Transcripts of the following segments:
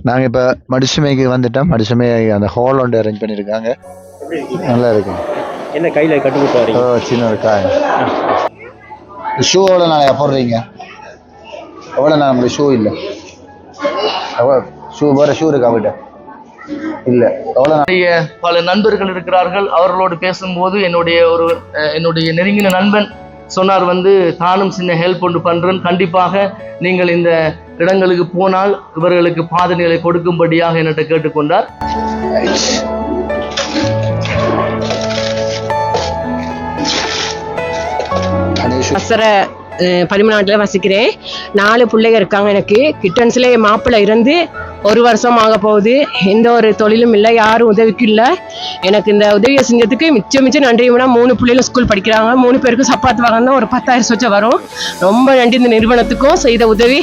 நாங்கள் இப்போ மடிசுமைக்கு வந்துட்டோம். மடிசுமை அந்த ஹால் ஒன்று அரேஞ்ச் பண்ணியிருக்காங்க. நல்லா இருக்கு. என்ன கையில் கட்டுக்கிட்டு வரீங்க? சின்ன ஒரு காய். ஷூ எவ்வளோ நாளையா போடுறீங்க? எவ்வளோ நான் நம்மளுக்கு ஷூ இல்லை. ஷூ வேறு ஷூ இருக்கா அவகிட்ட? இல்லை. எவ்வளோ பல நண்பர்கள் இருக்கிறார்கள். அவர்களோடு பேசும்போது என்னுடைய நெருங்கின நண்பன் சொன்னார், தானும் சின்ன ஹெல்ப் ஒன்று பண்றேன், கண்டிப்பாக நீங்கள் இந்த இடங்களுக்கு போனால் இவர்களுக்கு பாதணிகளை கொடுக்கும்படியாக என்னிட்ட கேட்டுக்கொண்டார். பரிமநாட்டில் வசிக்கிறேன். 4 பிள்ளைங்க இருக்காங்க. எனக்கு கிட்டன்ஸ்ல என் மாப்பிள்ளை இருந்து 1 வருஷம் ஆக போகுது. எந்த ஒரு தொழிலும் இல்லை, யாரும் உதவிக்கு இல்லை. எனக்கு இந்த உதவியை செஞ்சதுக்கு மிச்சம் நன்றி. 3 பிள்ளைகளும் ஸ்கூல் படிக்கிறாங்க. 3 பேருக்கும் சப்பாத்து வாங்கினா ஒரு 10,000 சொச்சம் வரும். ரொம்ப நன்றி இந்த நிறுவனத்துக்கும் செய்த உதவி.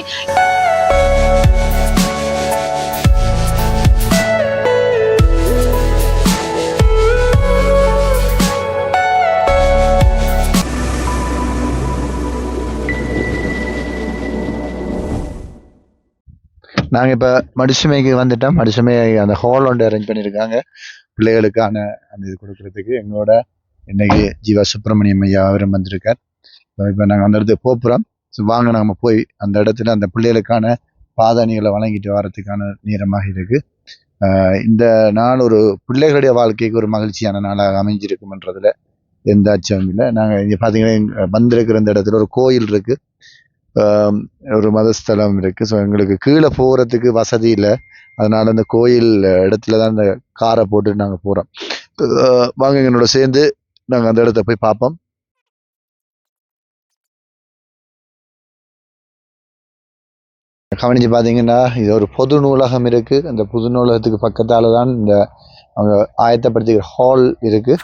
நாங்கள் இப்போ மடிசுமைக்கு வந்துட்டோம். மடிசுமை அந்த ஹால் ஒன்று அரேஞ்ச் பண்ணியிருக்காங்க பிள்ளைகளுக்கான அந்த இது கொடுக்கறதுக்கு. எங்களோட இன்னைக்கு ஜீவா சுப்பிரமணியம் ஐயா அவரும் வந்திருக்கார். இப்போ நாங்கள் அந்த இடத்துக்கு போகிறோம். ஸோ வாங்க நம்ம போய் அந்த இடத்துல அந்த பிள்ளைகளுக்கான பாதணிகளை வழங்கிட்டு வரதுக்கான நேரமாக இருக்குது. இந்த நாள் ஒரு பிள்ளைகளுடைய வாழ்க்கைக்கு ஒரு மகிழ்ச்சியான நாளாக அமைஞ்சிருக்குன்றதுல எந்த அச்சமும் இல்லை. நாங்கள் இங்கே பார்த்தீங்கன்னா வந்திருக்கிற இந்த இடத்துல ஒரு கோயில் இருக்குது, ஒரு மதஸ்தலம் இருக்குது. ஸோ எங்களுக்கு கீழே போகிறதுக்கு வசதி இல்லை. அதனால அந்த கோயில் இடத்துல தான் இந்த காரை போட்டு நாங்கள் போகிறோம். வாங்க எங்களோட சேர்ந்து நாங்கள் அந்த இடத்த போய் பார்ப்போம். கவனிச்சு பார்த்தீங்கன்னா இது ஒரு பொது நூலகம் இருக்குது. அந்த பொது நூலகத்துக்கு பக்கத்தால் தான் இந்த அவங்க ஆயத்தப்படுத்திக்கிற ஹால் இருக்குது.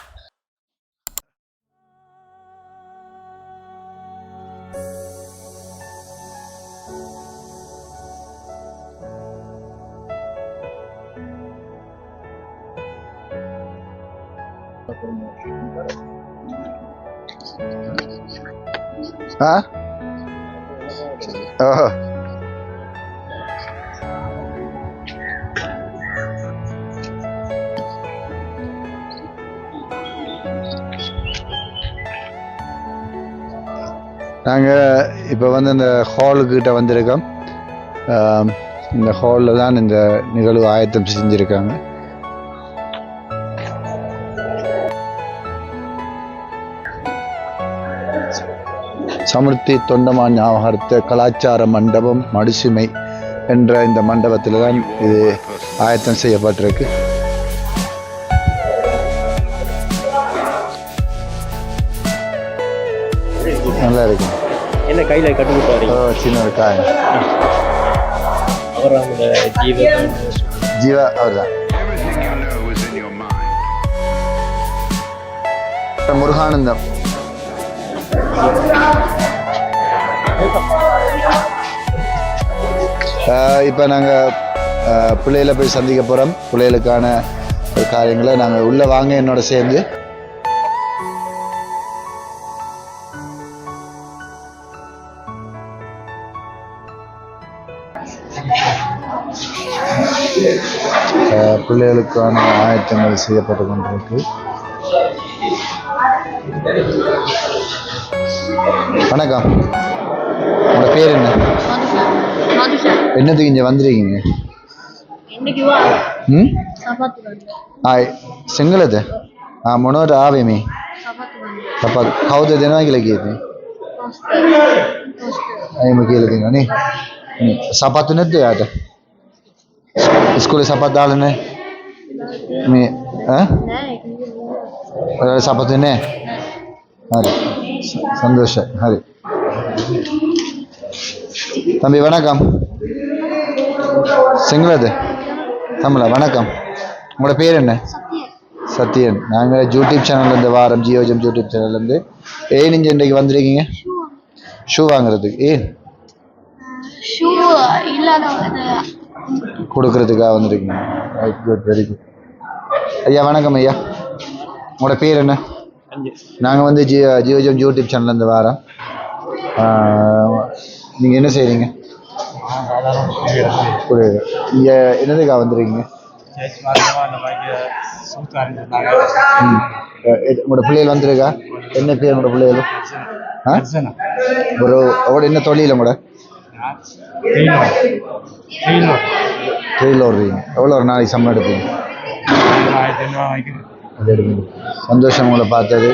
நாங்கள் இப்போ இந்த ஹாலுக்கிட்ட வந்திருக்கோம். இந்த ஹாலில் தான் இந்த நிகழ்வு ஆயத்தம் செஞ்சுருக்காங்க. சமுர்த்தி தொண்டமான் ஞாபகார்த்த கலாச்சார மண்டபம் மடிசுமை என்ற இந்த மண்டபத்தில் தான் இது ஆயத்தம் செய்யப்பட்டிருக்கு. நல்லா இருக்கு. என்ன கையில் கட்டுக்கிட்டு வரீங்க? சின்ன ஒரு காய். ஜீவா அவர் தான். முருகானந்தம். இப்போ நாங்கள் பிள்ளைகளை போய் சந்திக்க போகிறோம். பிள்ளைகளுக்கான காரியங்களை நாங்கள் உள்ளே வாங்க என்னோட சேர்ந்து. பிள்ளைகளுக்கான ஆயத்தங்கள் செய்யப்பட்டு கொண்டிருக்கு. வணக்கம், உங்களோட பேர் என்ன? என்னதுக்கு இங்கே வந்துருக்கீங்க? सिंगल हाँ मनोहर आवे में सपात खाओ तो देना की लगी थी आई में की लगी नहीं सपात तो नहीं दे आता स्कूल सपात डालने में सपात नहीं हरे संतोष हरे तंबी वणक्कम सिंगल தமிழா வணக்கம், உங்களோட பேர் என்ன? சத்யன். நாங்கள் யூடியூப் சேனல்லேருந்து வாரம், ஜியோஜம் யூடியூப் சேனல்லேருந்து. ஏன் நீங்கள் இன்றைக்கு வந்திருக்கீங்க? ஷூ வாங்குறதுக்கு. ஏன்? கொடுக்கறதுக்காக வந்திருக்கீங்க. Right, good, very good. ஐயா வணக்கம் ஐயா, உங்களோட பேர் என்ன? நாங்கள் ஜியோஜம் யூடியூப் சேனல்லேருந்து வாரம். நீங்கள் என்ன செய்கிறீங்க? இங்க என்னதுக்கா வந்திருக்கீங்க? உங்களோட பிள்ளைகள் வந்திருக்கா? என்ன பேர் உங்களோட பிள்ளைகள்? ஒரு அவட என்ன தொழில் உங்களோட? ட்ரெயிலர் ஓடுறீங்க. எவ்வளோ ஒரு நாளைக்கு சம்பளம் எடுப்பீங்க? சந்தோஷம் உங்களை பார்த்தது.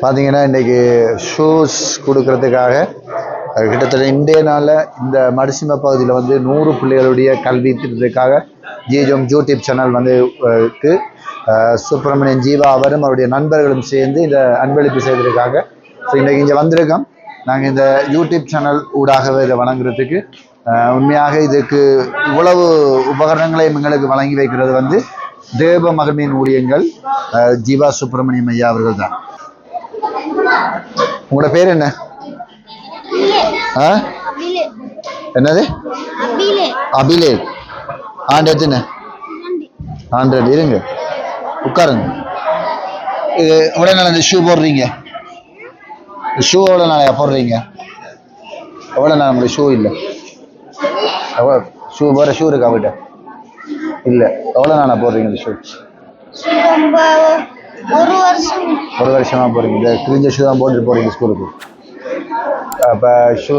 பார்த்தீங்கன்னா இன்றைக்கி ஷூஸ் கொடுக்கறதுக்காக கிட்டத்தட்ட இன்றைய நாளில் இந்த மடிசிம பகுதியில் வந்து 100 பிள்ளைகளுடைய கல்வி திட்டத்துக்காக ஜிஜோம் யூடியூப் சேனல் வந்து சுப்பிரமணியன் ஜீவா அவரும் அவருடைய நண்பர்களும் சேர்ந்து இந்த அன்பளிப்பு செய்வதற்காக ஸோ இன்றைக்கி இங்கே வந்திருக்கோம். நாங்கள் இந்த யூடியூப் சேனல் ஊடாகவே இதை வழங்குறதுக்கு உண்மையாக இதுக்கு இவ்வளவு உபகரணங்களை எங்களுக்கு வழங்கி வைக்கிறது வந்து தேவ மகிமையின் ஊழியங்கள் ஜீவா சுப்பிரமணியம் ஐயா அவர்கள் தான். உங்களோட பேர் என்ன? என்னது? அபிலே. ஆண்டு எத்தனை? 100. இருங்க, உட்காருங்க. இது எவ்வளோ நாள் இந்த ஷூ போடுறீங்க? ஷூ எவ்வளோ நாளையா போடுறீங்க? எவ்வளோ நாள் நம்மளுக்கு ஷூ இல்லை? எவ்வளோ ஷூ வேறு ஷூ இருக்கா வீட்டை? இல்லை. எவ்வளோ நாளாக போடுறீங்க இந்த ஷூ? ஒரு வருஷமாக போகிறீங்க. இந்த கிழிஞ்ச ஷூ தான் போட்டுட்டு போகிறீங்க ஸ்கூலுக்கு. அப்போ ஷூ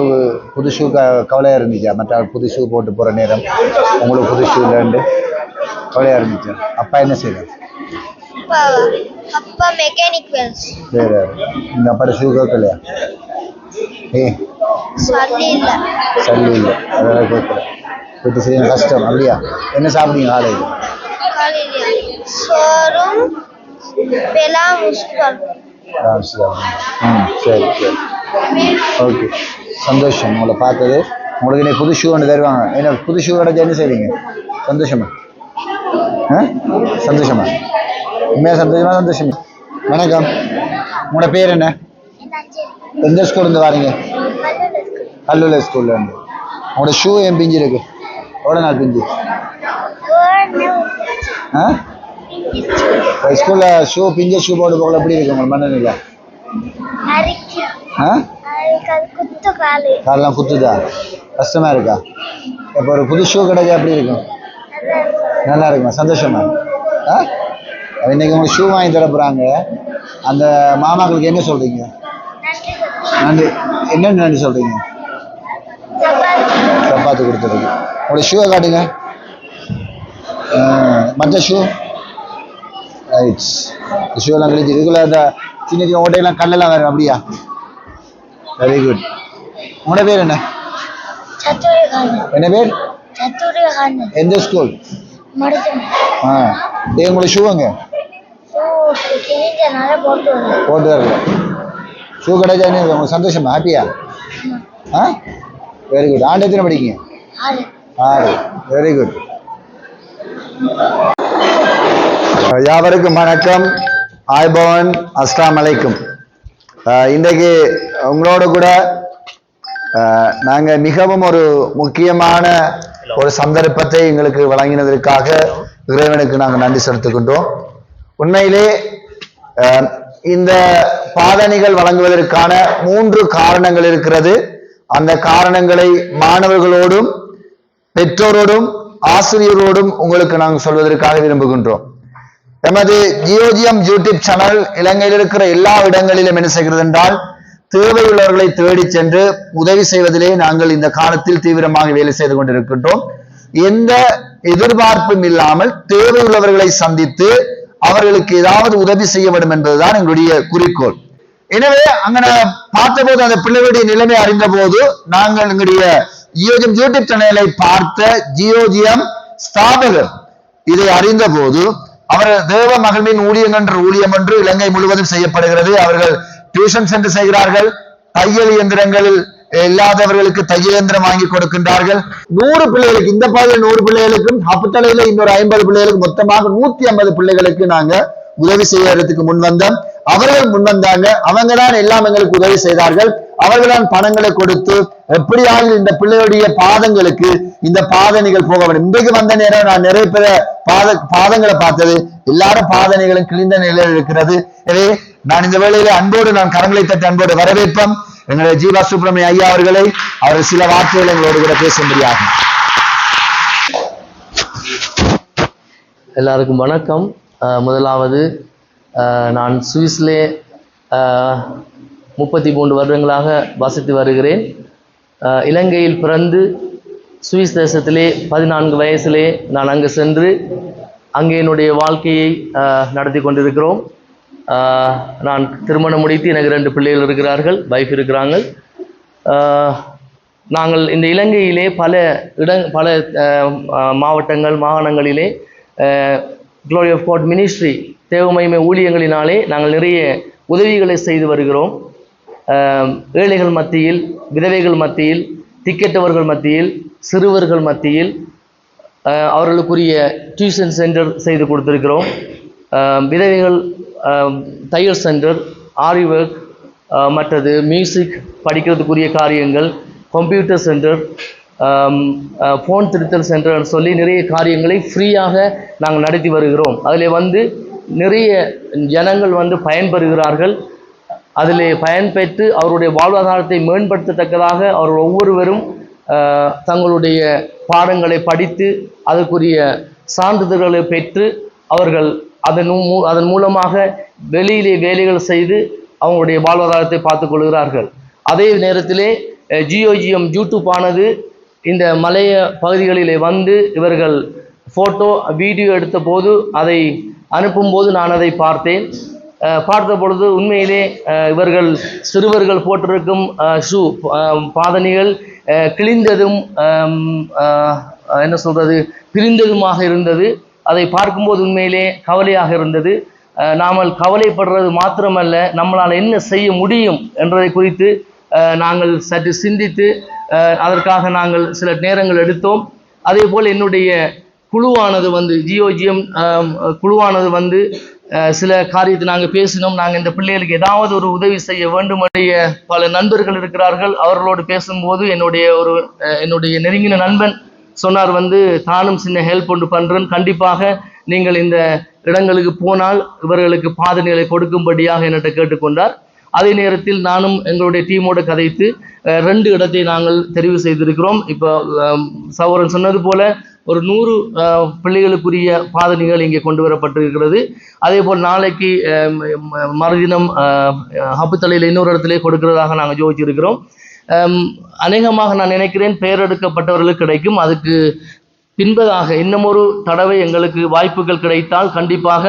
புது ஷூ கவலையாக இருந்துச்சா? மற்ற புது ஷூ போட்டு போகிற நேரம் உங்களுக்கு புது ஷூ இல்லைன்னு கவலையாக இருந்துச்சா? அப்பா என்ன செய்யறாரு? அப்பா மெக்கானிக் வேலை. சரி, இந்த அப்பா ஷூ கேட்கலையா? சல்லி இல்லை, அதெல்லாம் கேட்கல. வீட்டு செய்ய கஷ்டம் அப்படியா? என்ன சாப்பிடுங்க காலையில்? சோறும் சரி சரி, ஓகே. சந்தோஷம் உங்களை பார்த்தது. உங்களுக்கு இன்னைக்கு புது ஷூ ஒன்று தருவாங்க. என்ன புது ஷூ கிடைச்சா என்ன செய்வீங்க? சந்தோஷமா? சந்தோஷமா? உண்மையாக சந்தோஷமா? சந்தோஷமா. வணக்கம், உங்களோட பேர் என்ன? எந்த ஸ்கூல்லேருந்து வரீங்க? கல்லூரி ஸ்கூல்லேருந்து. உங்களோட ஷூ ஏன் பிஞ்சு இருக்கு? எவ்வளோ நாள் பிஞ்சு? ஸ்கூலில் ஷூ பிஞ்ச ஷூ போட்டு போகல எப்படி இருக்கு உங்களுக்கு மனநிலை? காலெல்லாம் குத்துதா? கஷ்டமா இருக்கா? இப்போ ஒரு புது ஷூ கிடைச்சா எப்படி இருக்கும்? நல்லா இருக்குமா? சந்தோஷமா? இன்னைக்கு உங்களுக்கு ஷூ வாங்கி தர போகிறாங்க. அந்த மாமாக்களுக்கு என்ன சொல்கிறீங்க? நன்றி. என்னென்னு நன்றி சொல்கிறீங்க? சப்பாத்து கொடுத்துருக்கு. உங்களோட ஷூவை காட்டுங்க. மற்ற ஷூ ரைட்ஸ். ஷூ எல்லாம் கழிச்சு இதுக்குள்ள அந்த சின்ன சின்ன ஓட்டையெல்லாம் கல்லெல்லாம் வேறு அப்படியா? Very good. உங்களோட பேர் என்ன? என்ன பேர்? எந்த ஸ்கூல்? உங்களோட ஷூங்க போட்டு வரல. ஷூ கிடைச்சா உங்களுக்கு சந்தோஷமா? ஹாப்பியா? Very good. ஆண்டு எத்தனை படிக்கீங்க? 6. Very good. யாவருக்கும் வணக்கம், ஆய்பவன், அஸ்ஸலாமு அலைக்கும். இன்றைக்கு உங்களோட கூட நாங்கள் மிகவும் ஒரு முக்கியமான ஒரு சந்தர்ப்பத்தை எங்களுக்கு வழங்கினதற்காக இறைவனுக்கு நாங்கள் நன்றி செலுத்துகின்றோம். உண்மையிலே இந்த பாதணிகள் வழங்குவதற்கான 3 காரணங்கள் இருக்கிறது. அந்த காரணங்களை மாணவர்களோடும் பெற்றோரோடும் ஆசிரியரோடும் உங்களுக்கு நாங்கள் சொல்வதற்காக விரும்புகின்றோம். எமது ஜியோஜியம் யூடியூப் சேனல் இலங்கையில் இருக்கிற எல்லா இடங்களிலும் என்ன செய்கிறது என்றால் தேவையுள்ளவர்களை தேடி சென்று உதவி செய்வதிலே நாங்கள் இந்த காலத்தில் தீவிரமாக வேலை செய்து கொண்டிருக்கின்றோம். எந்த எதிர்பார்ப்பும் இல்லாமல் தேவையுள்ளவர்களை சந்தித்து அவர்களுக்கு ஏதாவது உதவி செய்ய வேண்டும் என்பதுதான் எங்களுடைய குறிக்கோள். எனவே அங்க நான் பார்த்தபோது அந்த பிள்ளைகளுடைய நிலைமை அறிந்த போது நாங்கள் எங்களுடைய ஜியோஜியம் யூடியூப் சேனலை பார்த்த ஜியோஜியம் ஸ்தாபகர் இதை அறிந்த போது அவர் தேவ மகளின் ஊழியம் என்ற ஊழியம் என்று இலங்கை முழுவதும் செய்யப்படுகிறது. அவர்கள் டியூஷன் சென்டர் செய்கிறார்கள். தையல் இயந்திரங்களில் இல்லாதவர்களுக்கு தையல் இயந்திரம் வாங்கி கொடுக்கின்றார்கள். 100 பிள்ளைகளுக்கு, இந்த பாதையில் 100 பிள்ளைகளுக்கும் ஹாப்பிட்டலையில இன்னொரு 50 பிள்ளைகளுக்கு, மொத்தமாக 150 பிள்ளைகளுக்கு நாங்க உதவி செய்யறதுக்கு முன் வந்தோம். அவர்கள் முன் வந்தாங்க. அவங்க தான் எல்லாம் எங்களுக்கு உதவி செய்தார்கள். அவர்களால் பணங்களை கொடுத்து எப்படியாவது இந்த பிள்ளையுடைய பாதங்களுக்கு இந்த பாதணிகள் போக வேண்டும். இன்றைக்கு வந்த நேரம் நான் நிறைய பேர பாதங்களை பார்த்தது, எல்லாரும் பாதணிகளும் கிழிந்த நிலையில் இருக்கிறது. எனவே நான் இந்த வேளையில அன்போடு நான் கரங்களை தட்டி அன்போடு வரவேற்போம் எங்களுடைய ஜீவா சுப்பிரமணிய ஐயா அவர்களை. அவர் சில வார்த்தைகள் எங்களோடு கூட பேசும்படியாகும். எல்லாருக்கும் வணக்கம். முதலாவது நான் சுவிஸ்லே 33 வருடங்களாக வசித்து வருகிறேன். இலங்கையில் பிறந்து சுவிஸ் தேசத்திலே 14 வயசிலே நான் அங்கு சென்று அங்கே என்னுடைய வாழ்க்கையை நடத்தி கொண்டிருக்கிறோம். நான் திருமணம் முடித்து எனக்கு 2 பிள்ளைகள் இருக்கிறார்கள், வைஃப் இருக்கிறாங்க. நாங்கள் இந்த இலங்கையிலே பல மாவட்டங்கள் மாகாணங்களிலே க்ளோரி ஆஃப் காட் மினிஸ்ட்ரி தேவமகிமை ஊழியங்களினாலே நாங்கள் நிறைய உதவிகளை செய்து வருகிறோம். ஏழைகள் மத்தியில், விதவைகள் மத்தியில், திக்கெட்டவர்கள் மத்தியில், சிறுவர்கள் மத்தியில் அவர்களுக்குரிய டியூஷன் சென்டர் செய்து கொடுத்திருக்கிறோம். விதவைகள் தையல் சென்டர், ஆரி ஒர்க், மற்றது மியூசிக் படிக்கிறதுக்குரிய காரியங்கள், கம்ப்யூட்டர் சென்டர், ஃபோன் திருத்தல் சென்டர்னு சொல்லி நிறைய காரியங்களை ஃப்ரீயாக நாங்கள் நடத்தி வருகிறோம். அதில் நிறைய ஜனங்கள் பயன்பெறுகிறார்கள். அதில் பயன்பெற்று அவருடைய வாழ்வாதாரத்தை மேம்படுத்தத்தக்கதாக அவர்கள் ஒவ்வொருவரும் தங்களுடைய பாடங்களை படித்து அதற்குரிய சான்றிதழ்களை பெற்று அவர்கள் அதன் மூலமாக வெளியிலே வேலைகள் செய்து அவங்களுடைய வாழ்வாதாரத்தை பார்த்து கொள்கிறார்கள். அதே நேரத்திலே ஜியோஜியம் யூடியூப் ஆனது இந்த மலைய பகுதிகளிலே இவர்கள் ஃபோட்டோ வீடியோ எடுத்த போது அதை அனுப்பும்போது நான் அதை பார்த்த பொழுது உண்மையிலே இவர்கள் சிறுவர்கள் போட்டிருக்கும் பாதணிகள் கிழிந்ததும் பிரிந்ததுமாக இருந்தது. அதை பார்க்கும்போது உண்மையிலே கவலையாக இருந்தது. நாமல் கவலைப்படுறது மாத்திரமல்ல, நம்மளால் என்ன செய்ய முடியும் என்பதை குறித்து நாங்கள் சற்று சிந்தித்து அதற்காக நாங்கள் சில நேரங்கள் எடுத்தோம். அதே போல் என்னுடைய குழுவானது ஜியோஜியம் குழுவானது சில காரியத்தை நாங்கள் பேசினோம். நாங்கள் இந்த பிள்ளைகளுக்கு ஏதாவது ஒரு உதவி செய்ய வேண்டும். பல நண்பர்கள் இருக்கிறார்கள். அவர்களோடு பேசும்போது என்னுடைய நெருங்கின நண்பன் சொன்னார், தானும் சின்ன ஹெல்ப் ஒன்று பண்ணுறேன், கண்டிப்பாக நீங்கள் இந்த இடங்களுக்கு போனால் இவர்களுக்கு பாதணிகளை கொடுக்கும்படியாக என்னிட்ட கேட்டுக்கொண்டார். அதே நேரத்தில் நானும் எங்களுடைய டீமோடு கதைத்து 2 இடத்தை நாங்கள் தெரிவு செய்திருக்கிறோம். இப்போ சகோதரன் சொன்னது போல ஒரு 100 பிள்ளைகளுக்குரிய பாதணிகள் இங்கே கொண்டு வரப்பட்டிருக்கிறது. அதே போல் நாளைக்கு மறுதினம் ஹப்புத்தலையில் இன்னொரு இடத்திலே கொடுக்கிறதாக நாங்கள் யோசிச்சிருக்கிறோம். அநேகமாக நான் நினைக்கிறேன் பெயரெடுக்கப்பட்டவர்களுக்கு கிடைக்கும். அதுக்கு பின்பதாக இன்னமொரு தடவை எங்களுக்கு வாய்ப்புகள் கிடைத்தால் கண்டிப்பாக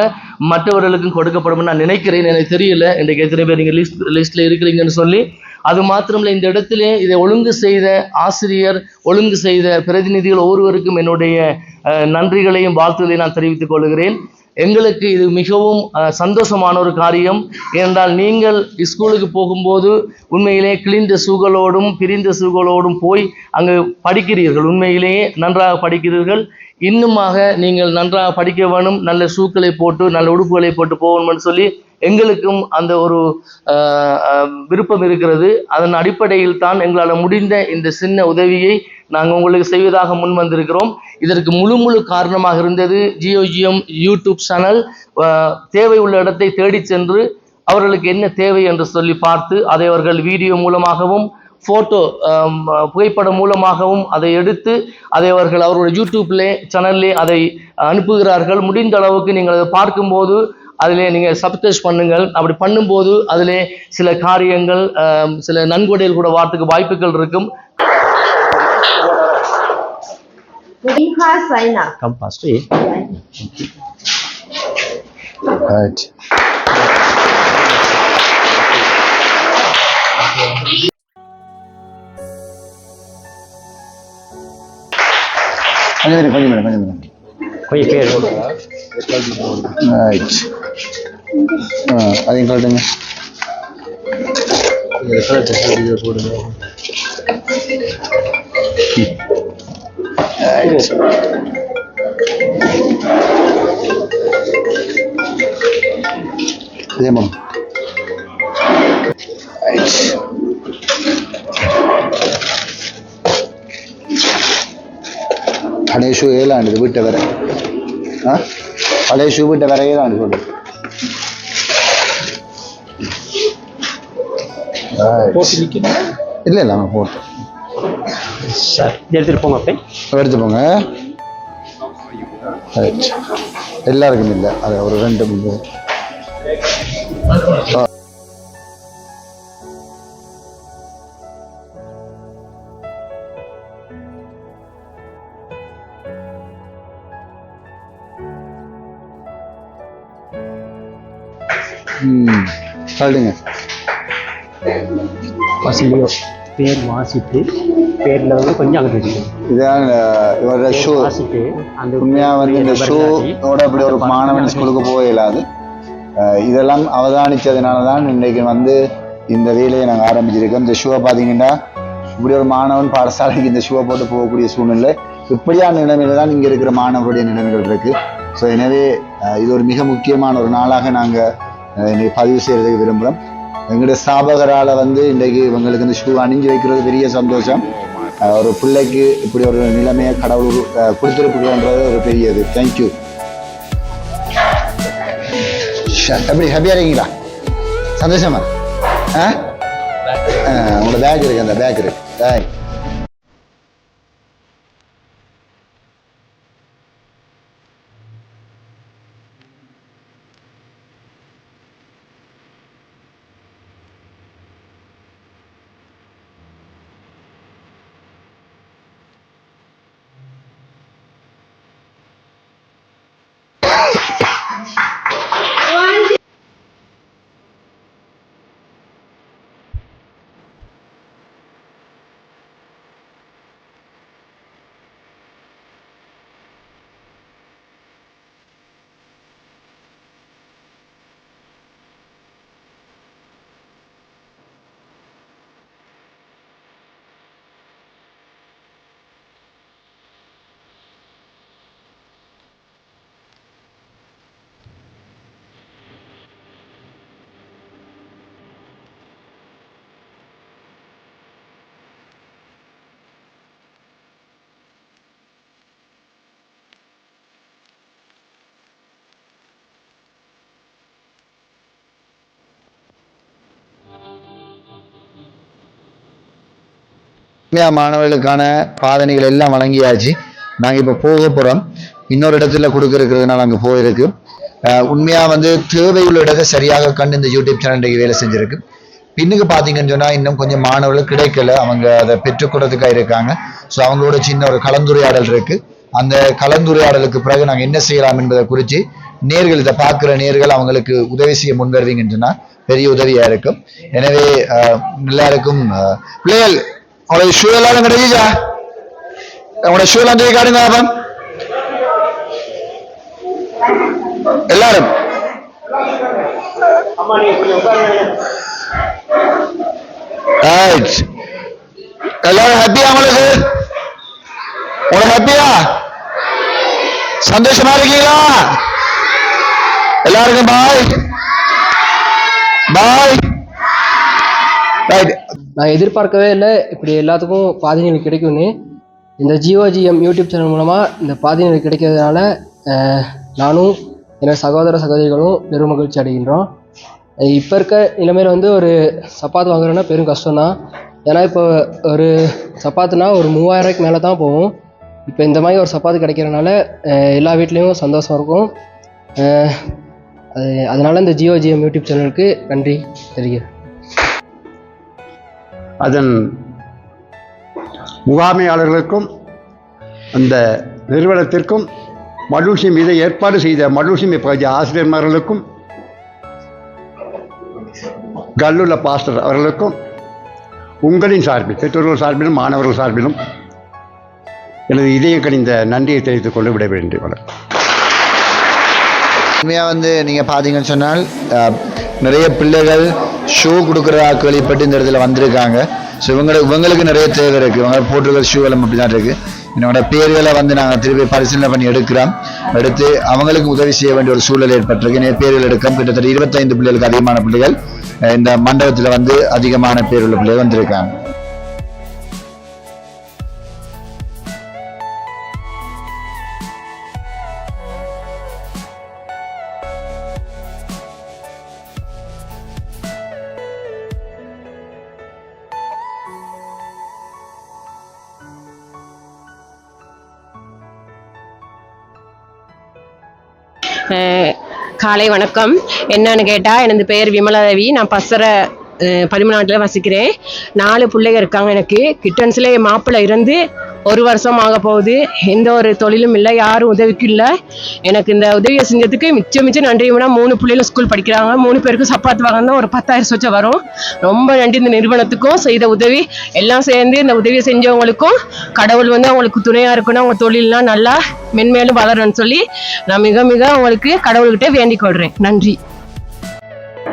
மற்றவர்களுக்கும் கொடுக்கப்படும் நான் நினைக்கிறேன். எனக்கு தெரியல இன்றைக்கு எத்தனை பேர் நீங்கள் லிஸ்ட்டில் இருக்கிறீங்கன்னு சொல்லி. அது மாத்திரமில்லை, இந்த இடத்திலே இதை ஒழுங்கு செய்த ஆசிரியர், ஒழுங்கு செய்த பிரதிநிதிகள் ஒவ்வொருவருக்கும் என்னுடைய நன்றிகளையும் வாழ்த்துக்களையும் நான் தெரிவித்துக் கொள்கிறேன். எங்களுக்கு இது மிகவும் சந்தோஷமான ஒரு காரியம். ஏனென்றால் நீங்கள் ஸ்கூலுக்கு போகும்போது உண்மையிலே கிழிந்த சூகளோடும் பிரிந்த சூகளோடும் போய் அங்கு படிக்கிறீர்கள். உண்மையிலேயே நன்றாக படிக்கிறீர்கள். இன்னுமாக நீங்கள் நன்றாக படிக்க வேணும், நல்ல ஷூக்களை போட்டு நல்ல உடுப்புகளை போட்டு போகணும்னு சொல்லி எங்களுக்கும் அந்த ஒரு விருப்பம் இருக்கிறது. அதன் அடிப்படையில் தான் எங்களால் முடிந்த இந்த சின்ன உதவியை நாங்கள் உங்களுக்கு செய்வதாக முன் வந்திருக்கிறோம். இதற்கு முழு காரணமாக இருந்தது ஜியோஜியம் யூடியூப் சேனல். தேவை உள்ள இடத்தை தேடி சென்று அவர்களுக்கு என்ன தேவை என்று சொல்லி பார்த்து அதை அவர்கள் வீடியோ மூலமாகவும் ஃபோட்டோ புகைப்படம் மூலமாகவும் அதை எடுத்து அதை அவர்களுடைய யூடியூப்லே சேனல்லே அதை அனுப்புகிறார்கள். முடிந்த அளவுக்கு நீங்கள் அதை பார்க்கும்போது அதிலே நீங்கள் சப்ஸ்கிரைப் பண்ணுங்கள். அப்படி பண்ணும்போது அதிலே சில காரியங்கள் சில நன்கொடைகள் கூட வார்த்தைக்கு வாய்ப்புகள் இருக்கும். Come Pastor. Right. கொஞ்சம் பேர் ரைட். அதையும் கழட்டுங்க. இதே மாதிரி பழைய ஷூ ஏழாண்டு வீட்டை வேற பழைய ஷூ வீட்டை வேற ஏழாண்டு சொல்லு. இல்லை இல்லை அவன் போட்டோம் எடுத்துட்டு போங்க அப்போ எடுத்து போங்க. ரைட். எல்லாருக்கும் இல்லை அது ஒரு 2 3 சொல்லுங்க. பஸ்லையோ பேர் வாசிட்டு பேரில் வந்து கொஞ்சம் அங்கே வச்சுக்கணும். இதான் இவரோட ஷூ. வாசிட்டு அந்த உண்மையாக வந்து இந்த ஷூவோட இப்படி ஒரு மாணவன் ஸ்கூலுக்கு போக இயலாது. இதெல்லாம் அவதானித்ததுனால தான் இன்றைக்கு வந்து இந்த வேலையை நாங்கள் ஆரம்பிச்சிருக்கோம். இந்த ஷூவை பார்த்தீங்கன்னா இப்படி ஒரு மாணவன் பாடசாலைக்கு இந்த ஷூவை போட்டு போகக்கூடிய சூழ்நிலை இப்படியான நிலைமையில தான் இங்கே இருக்கிற மாணவர்களுடைய நிலைமைகள் இருக்கு. ஸோ எனவே இது ஒரு மிக முக்கியமான ஒரு நாளாக நாங்கள் இன்னைக்கு பதிவு செய்யறதுக்கு விரும்புகிறோம். எங்களுடைய ஸ்தாபகரால் வந்து இன்றைக்கு இவங்களுக்கு இந்த ஷூ அணிஞ்சு வைக்கிறது பெரிய சந்தோஷம். ஒரு பிள்ளைக்கு இப்படி ஒரு நிலைமையை கடவுள் கொடுத்துருக்குன்றது ஒரு பெரிய இது. தேங்க்யூ. எப்படி ஹாப்பியாக இருக்கீங்களா? சந்தோஷமா? உங்களோட பேக் இருக்கு, அந்த பேக் இருக்கு. தேங்க். மாணவர்களுக்கான பாதனைகள் எல்லாம் வழங்கியாச்சு. நாங்கள் இப்போ போக போகிறோம். இன்னொரு இடத்துல கொடுக்க இருக்கிறதுனால அங்கே போயிருக்கு. உண்மையாக வந்து தேவையுள்ள இடத்தை சரியாக கண்டு இந்த யூடியூப் சேனல் வேலை செஞ்சுருக்கு. பின்னுக்கு பார்த்தீங்கன்னு சொன்னால் இன்னும் கொஞ்சம் மாணவர்கள் கிடைக்கல, அவங்க அதை பெற்றுக்கொள்றதுக்காக இருக்காங்க. ஸோ அவங்களோட சின்ன ஒரு கலந்துரையாடல் இருக்கு. அந்த கலந்துரையாடலுக்கு பிறகு நாங்கள் என்ன செய்யலாம் என்பதை குறித்து நேர்கள், இதை பார்க்குற நேர்கள் அவங்களுக்கு உதவி செய்ய முன்வருவீங்கன்னு சொன்னால் பெரிய உதவியாக இருக்கும். எனவே எல்லாருக்கும் பிள்ளைகள் உங்களோட ஷூ எல்லாரும் கிடைச்சா? உங்களோட ஷூ எல்லாம் தூக்கி காட்டுங்க பாப்போம். எல்லாரும் எல்லாரும் ஹாப்பியா? உங்களுக்கு உங்களுக்கு ஹாப்பியா? சந்தோஷமா இருக்கீங்களா? எல்லாருக்கும் பாய் பாய். ரைட். நான் எதிர்பார்க்கவே இல்லை இப்படி எல்லாத்துக்கும் பாதினிகள் கிடைக்கும்னு. இந்த ஜிஓஜிஎம் யூடியூப் சேனல் மூலமாக இந்த பாதினிகள் கிடைக்கிறதுனால நானும் என்னோட சகோதர சகோதரிகளும் பெரும் மகிழ்ச்சி அடைகின்றோம். இப்போ இருக்க நிலைமையில் வந்து ஒரு சப்பாத்து வாங்குறோன்னா பெரும் கஷ்டம்தான். ஏன்னா இப்போ ஒரு சப்பாத்துனா ஒரு 3000 ரூபாய்க்கு மேலே தான் போகும். இப்போ இந்த மாதிரி ஒரு சப்பாத்து கிடைக்கிறதுனால எல்லா வீட்லேயும் சந்தோஷம் இருக்கும். அதனால இந்த ஜிஓஜிஎம் யூடியூப் சேனலுக்கு நன்றி தெரிகிறேன். அதன் முகாமையாளர்களுக்கும் அந்த நிறுவனத்திற்கும் மல்லூசியம் இதை ஏற்பாடு செய்த மல்லூசியம் பகுதி ஆசிரியர்மார்களுக்கும் கல்லுள்ள பாஸ்டர் அவர்களுக்கும் உங்களின் சார்பில், பெற்றோர்கள் சார்பிலும் மாணவர்கள் சார்பிலும் எனது இதயம் கனிந்த நன்றியை தெரிவித்துக் கொண்டு விட வேண்டும். உண்மையாக வந்து நீங்கள் பார்த்தீங்கன்னு சொன்னால் நிறைய பிள்ளைகள் ஷூ கொடுக்குறதா கேள்விப்பட்டு இந்த இடத்துல வந்திருக்காங்க. ஸோ இவங்களுக்கு நிறைய தேவை இருக்குது. இவங்க போட்டிருக்கிற ஷூ எல்லாம் அப்படி தான் இருக்குது. என்னோட பேர்களை வந்து நாங்கள் திருப்பி பரிசீலனை பண்ணி எடுத்து அவங்களுக்கு உதவி செய்ய வேண்டிய ஒரு சூழல் ஏற்பட்டிருக்கு. நிறைய பேர்கள் எடுக்கும் கிட்டத்தட்ட 25 பிள்ளைகளுக்கு அதிகமான பிள்ளைகள் இந்த மண்டபத்தில் வந்து அதிகமான பேர் உள்ள பிள்ளைகள் வந்திருக்காங்க. காலை வணக்கம். என்னன்னு கேட்டால், எனது பெயர் விமலாதேவி. நான் பசறை பதிமூணாட்டில் வசிக்கிறேன். 4 பிள்ளைங்க இருக்காங்க எனக்கு. கிட்டன்ஸ்லேயே மாப்பிள்ளை இருந்து 1 வருஷம் ஆக போகுது. எந்த ஒரு தொழிலும் இல்லை, யாரும் உதவிக்கு இல்லை. எனக்கு இந்த உதவியை செஞ்சதுக்கு மிச்சம் நன்றி. 3 பிள்ளைகளும் ஸ்கூல் படிக்கிறாங்க. 3 பேருக்கும் சப்பாத்து வாங்கினா ஒரு 10,000 சொச்சம் வரும். ரொம்ப நன்றி இந்த நிறுவனத்துக்கும் செய்த உதவி எல்லாம் சேர்ந்து. இந்த உதவியை செஞ்சவங்களுக்கும் கடவுள் வந்து அவங்களுக்கு துணையாக இருக்கணும். அவங்க தொழிலெலாம் நல்லா மென்மேலும் வளரணும்னு சொல்லி நான் மிக மிக அவங்களுக்கு கடவுள்கிட்ட வேண்டிக் கொள்கிறேன். நன்றி.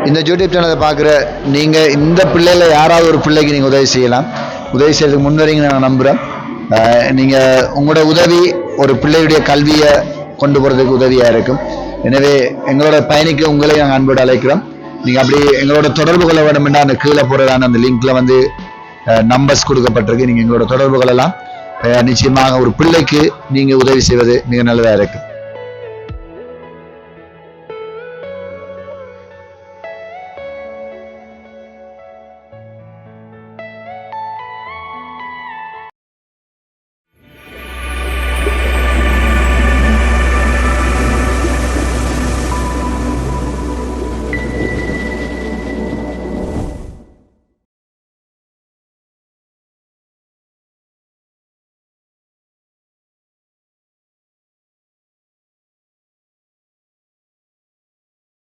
இந்த யூடியூப் சேனலை பார்க்குற நீங்கள் இந்த பிள்ளைகளை யாராவது ஒரு பிள்ளைக்கு நீங்கள் உதவி செய்யலாம். உதவி செய்யறதுக்கு முன்வரீங்கன்னு நான் நம்புகிறேன். நீங்கள் உங்களோட உதவி ஒரு பிள்ளையுடைய கல்வியை கொண்டு போகிறதுக்கு உதவியாக இருக்கும். எனவே எங்களோட பயணிக்க உங்களை நாங்கள் அன்போடு அழைக்கிறோம். நீங்கள் அப்படி எங்களோட தொடர்பு கொள்ள வேண்டும்னா அந்த கீழே போகிறதான அந்த லிங்க்ல வந்து நம்பர்ஸ் கொடுக்கப்பட்டிருக்கு. நீங்கள் எங்களோட தொடர்பு கொள்ளலாம். நிச்சயமாக ஒரு பிள்ளைக்கு நீங்கள் உதவி செய்வது மிக நல்லதாக இருக்கும்.